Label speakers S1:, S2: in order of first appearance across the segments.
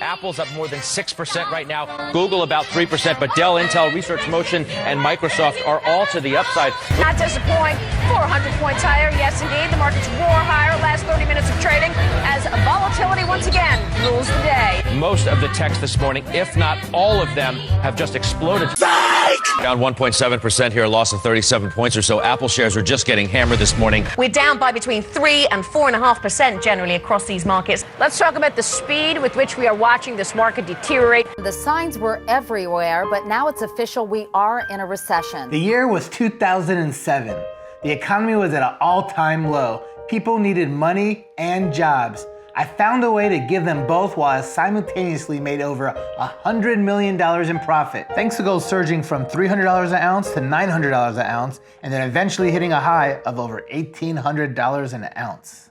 S1: Apple's up more than 6% right now. Google about 3%, but Dell, Intel, Research Motion, and Microsoft are all to the upside.
S2: Not disappointing. 400 points higher. Yes, indeed. The markets roar higher last 30 minutes of trading as volatility once again rules the day.
S1: Most of the techs this morning, if not all of them, have just exploded. Down 1.7% here, a loss of 37 points or so. Apple shares are just getting hammered this morning.
S2: We're down by between 3 and 4.5% generally across these markets. Let's talk about the speed with which we are watching this market deteriorate.
S3: The signs were everywhere, but now it's official. We are in a recession.
S4: The year was 2007. The economy was at an all-time low. People needed money and jobs. I found a way to give them both while I simultaneously made over $100 million in profit. Thanks to gold surging from $300 an ounce to $900 an ounce, and then eventually hitting a high of over $1,800 an ounce.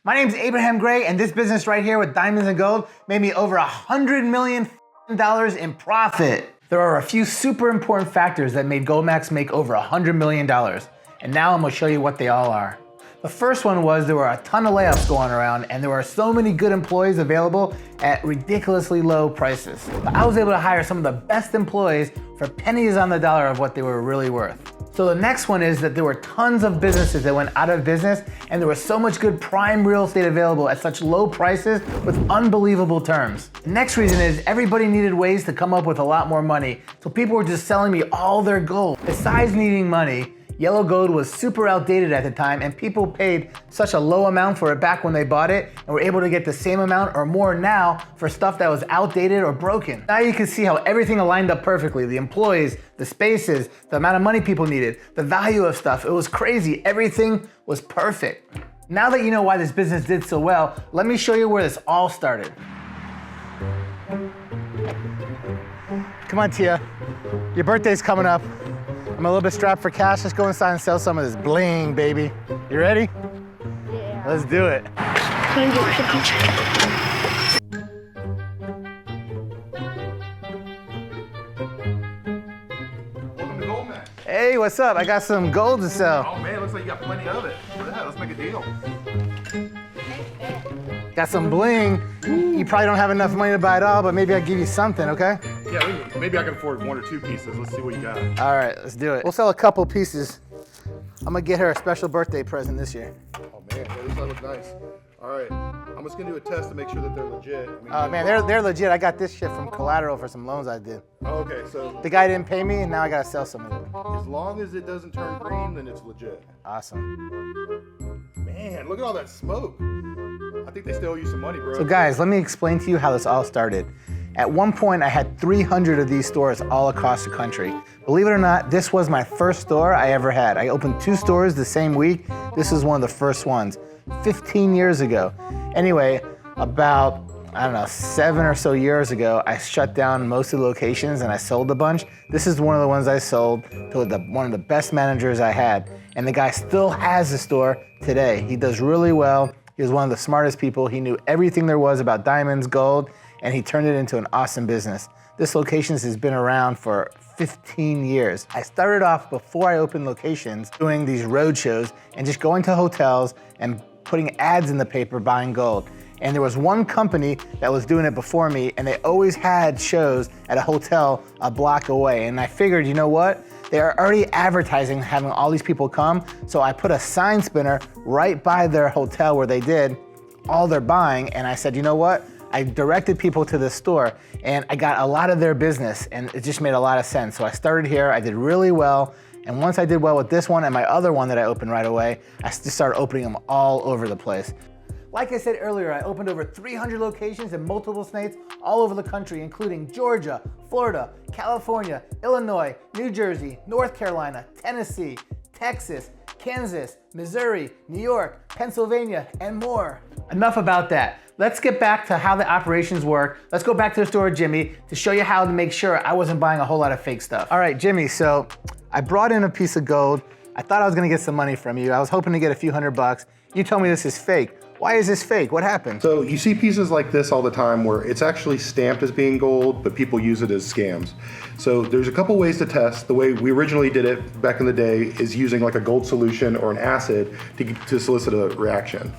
S4: My name's Abraham Gray, and this business right here with diamonds and gold made me over $100 million in profit. There are a few super important factors that made Goldmax make over $100 million, and now I'm gonna show you what they all are. The first one was there were a ton of layoffs going around and there were so many good employees available at ridiculously low prices. But I was able to hire some of the best employees for pennies on the dollar of what they were really worth. So the next one is that there were tons of businesses that went out of business and there was so much good prime real estate available at such low prices with unbelievable terms. The next reason is everybody needed ways to come up with a lot more money, so people were just selling me all their gold. Besides needing money, yellow gold was super outdated at the time and people paid such a low amount for it back when they bought it and were able to get the same amount or more now for stuff that was outdated or broken. Now you can see how everything aligned up perfectly. The employees, the spaces, the amount of money people needed, the value of stuff. It was crazy. Everything was perfect. Now that you know why this business did so well, let me show you where this all started. Come on, Tia. Your birthday's coming up. I'm a little bit strapped for cash. Let's go inside and sell some of this bling, baby. You ready? Yeah. Let's do it.
S5: Welcome to Goldmax.
S4: Hey, what's up? I got some gold to sell.
S5: Oh man, looks like you got plenty of it. Yeah, let's make a deal.
S4: Got some bling. You probably don't have enough money to buy it all, but maybe I'll give you something, okay?
S5: Yeah, maybe I can afford 1 or 2 pieces. Let's see what you got.
S4: All right, let's do it. We'll sell a couple pieces. I'm gonna get her a special birthday present this year.
S5: Oh man, yeah, this looks nice. All right, I'm just gonna do a test to make sure that they're legit.
S4: Oh man, they're legit. I got this shit from collateral for some loans I did.
S5: Oh, okay, so
S4: the guy didn't pay me, and now I gotta sell some of it.
S5: As long as it doesn't turn green, then it's legit.
S4: Awesome.
S5: Man, look at all that smoke. I think they still owe you some money, bro.
S4: So guys, let me explain to you how this all started. At one point, I had 300 of these stores all across the country. Believe it or not, this was my first store I ever had. I opened 2 stores the same week. This was one of the first ones, 15 years ago. Anyway, about, I don't know, 7 or so years ago, I shut down most of the locations and I sold a bunch. This is one of the ones I sold to one of the best managers I had. And the guy still has the store today. He does really well. He was one of the smartest people. He knew everything there was about diamonds, gold, and he turned it into an awesome business. This location has been around for 15 years. I started off before I opened locations doing these roadshows and just going to hotels and putting ads in the paper buying gold. And there was one company that was doing it before me and they always had shows at a hotel a block away. And I figured, you know what? They are already advertising having all these people come. So I put a sign spinner right by their hotel where they did all their buying. And I said, you know what? I directed people to this store and I got a lot of their business and it just made a lot of sense. So I started here, I did really well. And once I did well with this one and my other one that I opened right away, I just started opening them all over the place. Like I said earlier, I opened over 300 locations in multiple states all over the country, including Georgia, Florida, California, Illinois, New Jersey, North Carolina, Tennessee, Texas, Kansas, Missouri, New York, Pennsylvania, and more. Enough about that. Let's get back to how the operations work. Let's go back to the store with Jimmy to show you how to make sure I wasn't buying a whole lot of fake stuff. All right, Jimmy, so I brought in a piece of gold. I thought I was gonna get some money from you. I was hoping to get a few $100. You told me this is fake. Why is this fake? What happened?
S5: So you see pieces like this all the time where it's actually stamped as being gold, but people use it as scams. So there's a couple ways to test. The way we originally did it back in the day is using like a gold solution or an acid to solicit a reaction.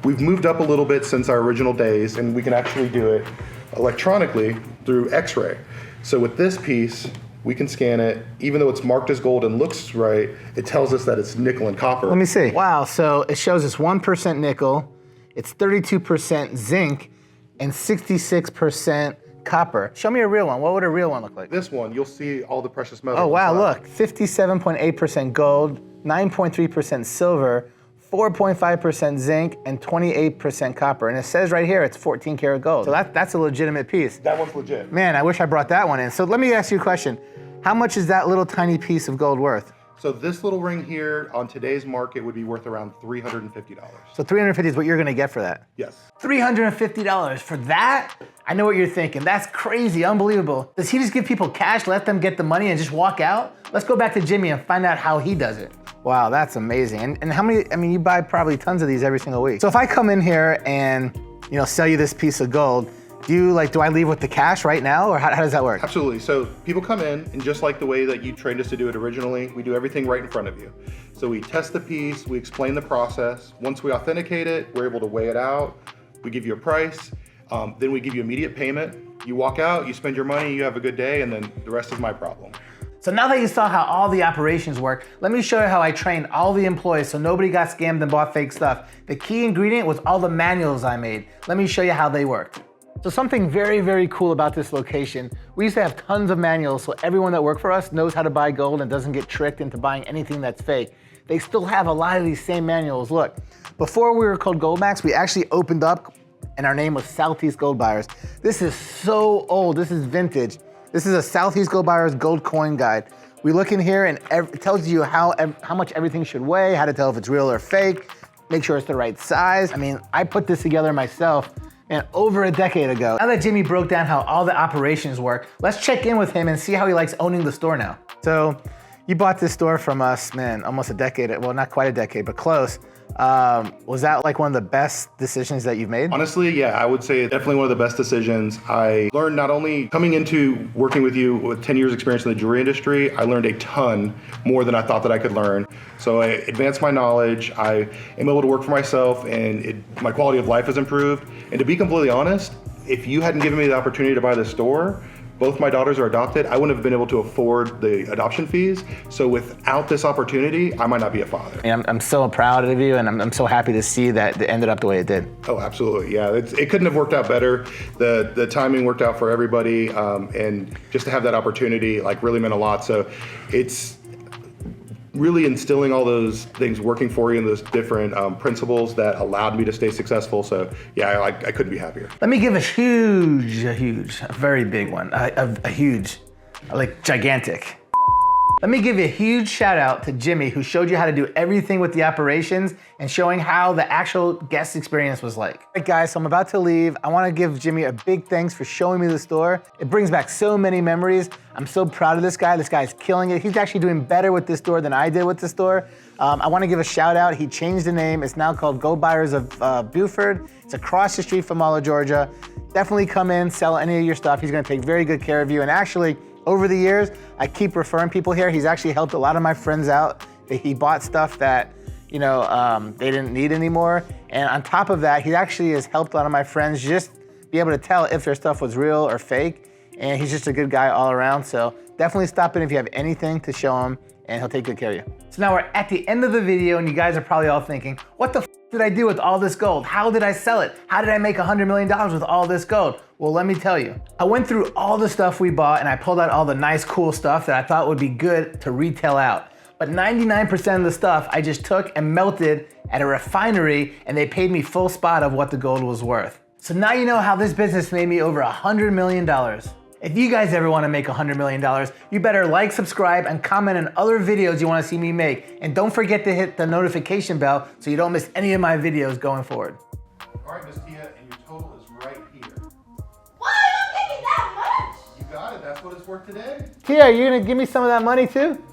S5: We've moved up a little bit since our original days, and we can actually do it electronically through X-ray. So with this piece, we can scan it. Even though it's marked as gold and looks right, it tells us that it's nickel and copper.
S4: Let me see. Wow, so it shows us 1% nickel, it's 32% zinc, and 66% copper. Show me a real one. What would a real one look like?
S5: This one, you'll see all the precious metals.
S4: Oh wow,
S5: inside.
S4: look, 57.8% gold, 9.3% silver, 4.5% zinc, and 28% copper. And it says right here it's 14 karat gold. So that's a legitimate piece.
S5: That one's legit.
S4: Man, I wish I brought that one in. So let me ask you a question. How much is that little tiny piece of gold worth?
S5: So this little ring here on today's market would be worth around $350.
S4: So $350 is what you're gonna get for that?
S5: Yes.
S4: $350 for that? I know what you're thinking. That's crazy, unbelievable. Does he just give people cash, let them get the money and just walk out? Let's go back to Jimmy and find out how he does it. Wow, that's amazing. And how many, I mean, you buy probably tons of these every single week. So if I come in here and, you know, sell you this piece of gold, do I leave with the cash right now, or how does that work?
S5: Absolutely. So people come in, and just like the way that you trained us to do it originally, we do everything right in front of you. So we test the piece, we explain the process. Once we authenticate it, we're able to weigh it out. We give you a price. Then we give you immediate payment. You walk out, you spend your money, you have a good day, and then the rest is my problem.
S4: So now that you saw how all the operations work, let me show you how I trained all the employees so nobody got scammed and bought fake stuff. The key ingredient was all the manuals I made. Let me show you how they worked. So something very, very cool about this location, we used to have tons of manuals so everyone that worked for us knows how to buy gold and doesn't get tricked into buying anything that's fake. They still have a lot of these same manuals. Look, before we were called Goldmax, we actually opened up and our name was Southeast Gold Buyers. This is so old, this is vintage. This is a Southeast Gold Buyers gold coin guide. We look in here and it tells you how much everything should weigh, how to tell if it's real or fake, make sure it's the right size. I mean, I put this together myself, man, over a decade ago. Now that Jimmy broke down how all the operations work, let's check in with him and see how he likes owning the store now. So you bought this store from us, man, almost a decade, well, not quite a decade, but close. Was that like one of the best decisions that you've made?
S5: Honestly, yeah, I would say definitely one of the best decisions. I learned not only coming into working with you with 10 years experience in the jewelry industry, I learned a ton more than I thought that I could learn. So I advanced my knowledge, I am able to work for myself, and my quality of life has improved. And to be completely honest, if you hadn't given me the opportunity to buy this store, both my daughters are adopted, I wouldn't have been able to afford the adoption fees. So without this opportunity, I might not be a father.
S4: I'm so proud of you, and I'm so happy to see that it ended up the way it did.
S5: Oh, absolutely, yeah. It couldn't have worked out better. The timing worked out for everybody, and just to have that opportunity really meant a lot. So it's really instilling all those things working for you and those different principles that allowed me to stay successful. So yeah, I couldn't be happier.
S4: Let me give a very big one, a huge, like gigantic. Let me give you a huge shout out to Jimmy, who showed you how to do everything with the operations and showing how the actual guest experience was like. All right guys, so I'm about to leave. I wanna give Jimmy a big thanks for showing me the store. It brings back so many memories. I'm so proud of this guy. This guy's killing it. He's actually doing better with this store than I did with the store. I wanna give a shout out. He changed the name. It's now called Gold Buyers of Buford. It's across the street from all of Georgia. Definitely come in, sell any of your stuff. He's gonna take very good care of you. And actually, over the years, I keep referring people here. He's actually helped a lot of my friends out. He bought stuff that, they didn't need anymore. And on top of that, he actually has helped a lot of my friends just be able to tell if their stuff was real or fake. And he's just a good guy all around. So definitely stop in if you have anything to show him, and he'll take good care of you. So now we're at the end of the video, and you guys are probably all thinking, what the f did I do with all this gold? How did I sell it? How did I make $100 million with all this gold? Well, let me tell you. I went through all the stuff we bought, and I pulled out all the nice, cool stuff that I thought would be good to retail out. But 99% of the stuff I just took and melted at a refinery, and they paid me full spot of what the gold was worth. So now you know how this business made me over $100 million. If you guys ever want to make $100 million, you better like, subscribe, and comment on other videos you want to see me make. And don't forget to hit the notification bell so you don't miss any of my videos going forward.
S5: All right, Miss Tia, and your total is right here.
S6: Why are you giving that much?
S5: You got it. That's what it's worth today.
S4: Tia, are you gonna give me some of that money too?